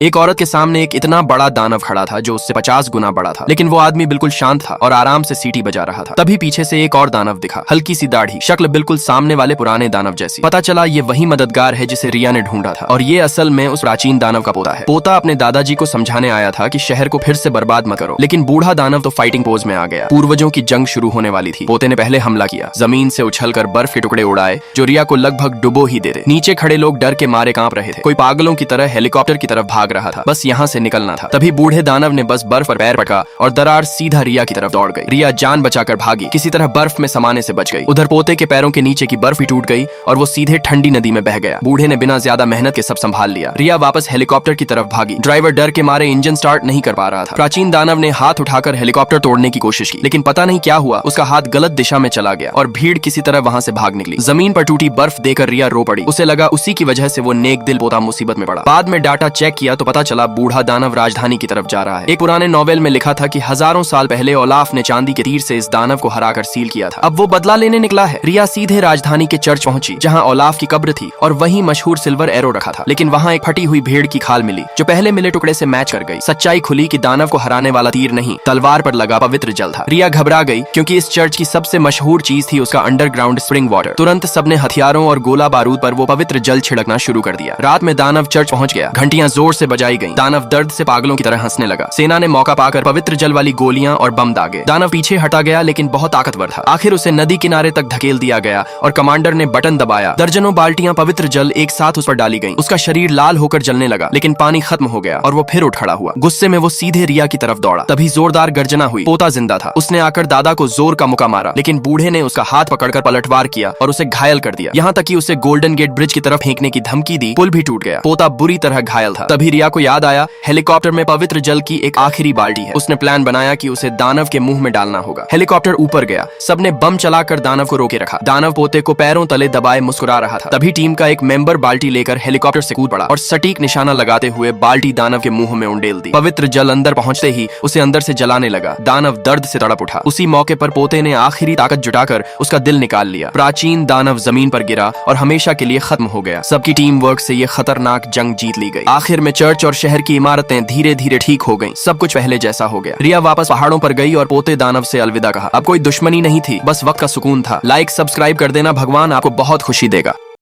एक औरत के सामने एक इतना बड़ा दानव खड़ा था जो उससे 50 गुना बड़ा था, लेकिन वो आदमी बिल्कुल शांत था और आराम से सीटी बजा रहा था। तभी पीछे से एक और दानव दिखा, हल्की सी दाढ़ी, शक्ल बिल्कुल सामने वाले पुराने दानव जैसी। पता चला ये वही मददगार है जिसे रिया ने ढूंढा था, और ये असल में उस प्राचीन दानव का पोता है। पोता अपने दादाजी को समझाने आया था कि शहर को फिर से बर्बाद मत करो, लेकिन बूढ़ा दानव तो फाइटिंग पोज में आ गया। पूर्वजों की जंग शुरू होने वाली थी। पोते ने पहले हमला किया, जमीन से उछलकर बर्फ के टुकड़े उड़ाए जो रिया को लगभग डुबो ही देते। नीचे खड़े लोग डर के मारे कांप रहे थे, कोई पागलों की तरह हेलीकॉप्टर की तरफ भाग रहा था, बस यहाँ से निकलना था। तभी बूढ़े दानव ने बस बर्फ पर पैर पटका और दरार सीधा रिया की तरफ दौड़ गई। रिया जान बचाकर भागी, किसी तरह बर्फ में समाने से बच गई। उधर पोते के पैरों के नीचे की बर्फ ही टूट गई और वो सीधे ठंडी नदी में बह गया। बूढ़े ने बिना ज्यादा मेहनत के सब संभाल लिया। रिया वापस हेलीकॉप्टर की तरफ भागी। ड्राइवर डर के मारे इंजन स्टार्ट नहीं कर पा रहा था। प्राचीन दानव ने हाथ उठाकर हेलीकॉप्टर तोड़ने की कोशिश की, लेकिन पता नहीं क्या हुआ, उसका हाथ गलत दिशा में चला गया और भीड़ किसी तरह वहां से भाग निकली। जमीन पर टूटी बर्फ देकर रिया रो पड़ी। उसे लगा उसी की वजह से वो नेक दिल पोता मुसीबत में पड़ा। बाद में डाटा चेक किया तो पता चला बूढ़ा दानव राजधानी की तरफ जा रहा है। एक पुराने नॉवेल में लिखा था कि हजारों साल पहले ओलाफ ने चांदी के तीर से इस दानव को हराकर सील किया था। अब वो बदला लेने निकला है। रिया सीधे राजधानी के चर्च पहुंची जहां ओलाफ की कब्र थी और वहीं मशहूर सिल्वर एरो रखा था, लेकिन वहां एक फटी हुई भेड़ की खाल मिली जो पहले मिले टुकड़े से मैच कर गई। सच्चाई खुली कि दानव को हराने वाला तीर नहीं, तलवार पर लगा पवित्र जल था। रिया घबरा गई क्योंकि इस चर्च की सबसे मशहूर चीज थी उसका अंडरग्राउंड स्प्रिंग वाटर। तुरंत सबने हथियारों और गोला बारूद पर वो पवित्र जल छिड़कना शुरू कर दिया। रात में दानव चर्च पहुंच गया। घंटियां जोर से बजाई गईं। दानव दर्द से पागलों की तरह हंसने लगा। सेना ने मौका पाकर पवित्र जल वाली गोलियां और बम दागे। दानव पीछे हटा गया, लेकिन बहुत ताकतवर था। आखिर उसे नदी किनारे तक धकेल दिया गया और कमांडर ने बटन दबाया। दर्जनों बाल्टियां पवित्र जल एक साथ उस पर डाली गईं। उसका शरीर लाल होकर जलने लगा, लेकिन पानी खत्म हो गया और वो फिर उठ खड़ा हुआ। गुस्से में वो सीधे रिया की तरफ दौड़ा। तभी जोरदार गर्जना हुई। पोता जिंदा था। उसने आकर दादा को जोर का मुक्का मारा, लेकिन बूढ़े ने उसका हाथ पकड़कर पलटवार किया और उसे घायल कर दिया। यहाँ तक कि उसे गोल्डन गेट ब्रिज की तरफ फेंकने की धमकी दी। पुल भी टूट गया। पोता बुरी तरह घायल था। तभी रिया को याद आया हेलीकॉप्टर में पवित्र जल की एक आखिरी बाल्टी है। उसने प्लान बनाया कि उसे दानव के मुंह में डालना होगा। हेलीकॉप्टर ऊपर गया। सबने बम चलाकर दानव को रोके रखा। दानव पोते को पैरों तले दबाए मुस्कुरा रहा था। तभी टीम का एक मेंबर बाल्टी लेकर हेलीकॉप्टर से कूद पड़ा और सटीक निशाना लगाते हुए बाल्टी दानव के मुंह में उंडेल दी। पवित्र जल अंदर पहुंचते ही उसे अंदर से जलाने लगा। दानव दर्द से तड़प उठा। उसी मौके पर पोते ने आखिरी ताकत जुटाकर उसका दिल निकाल लिया। प्राचीन दानव जमीन पर गिरा और हमेशा के लिए खत्म हो गया। सबकी टीम वर्क से ये खतरनाक जंग जीत ली गई। आखिर में चर्च और शहर की इमारतें धीरे धीरे ठीक हो गईं। सब कुछ पहले जैसा हो गया। रिया वापस पहाड़ों पर गई और पोते दानव से अलविदा कहा। अब कोई दुश्मनी नहीं थी, बस वक्त का सुकून था। लाइक सब्सक्राइब कर देना, भगवान आपको बहुत खुशी देगा।